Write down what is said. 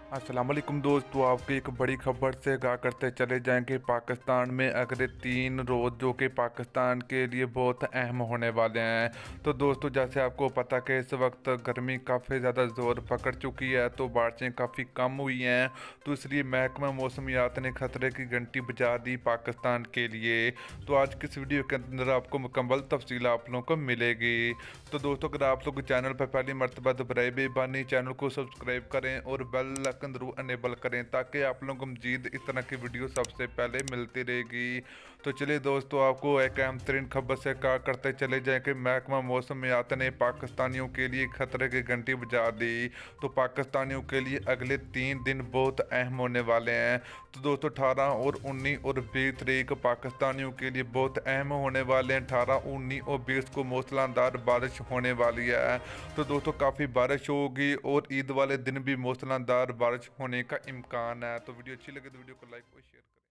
अस्सलाम वालेकुम दोस्तों, आपको एक बड़ी खबर से आगाह करते चले जाएंगे। पाकिस्तान में अगले 3 रोज़ जो कि पाकिस्तान के लिए बहुत अहम होने वाले हैं। तो दोस्तों, जैसे आपको पता कि इस वक्त गर्मी काफ़ी ज़्यादा ज़ोर पकड़ चुकी है, तो बारिशें काफ़ी कम हुई हैं। तो इसलिए महकमा मौसमियात ने खतरे की घंटी बजा दी पाकिस्तान के लिए। तो आज की इस वीडियो के अंदर आपको मुकम्मल तफसील आप लोगों को मिलेगी। तो दोस्तों, अगर आप लोग चैनल पर पहली मरतबा दोबारा बेबानी चैनल को सब्सक्राइब करें और बेल आइकन जरूर अनेबल करें, ताकि आप लोगों को मजीद इस तरह की वीडियो सबसे पहले मिलती रहेगी। तो चलिए दोस्तों, आपको एक अहम तरीन खबर से कहा करते चले जाएं कि महकमा मौसमियात ने पाकिस्तानियों के लिए खतरे की घंटी बजा दी। तो पाकिस्तानियों के लिए अगले 3 दिन बहुत अहम होने वाले हैं। तो दोस्तों, 18 और 19 और 20 तारीख पाकिस्तानियों के लिए बहुत अहम होने वाले हैं। 18, 19 और 20 को मूसलाधार बारिश होने वाली है। तो दोस्तों, काफ़ी बारिश होगी और ईद वाले दिन भी मूसलाधार बारिश होने का इम्कान है। तो वीडियो अच्छी लगे तो वीडियो को लाइक और शेयर करें।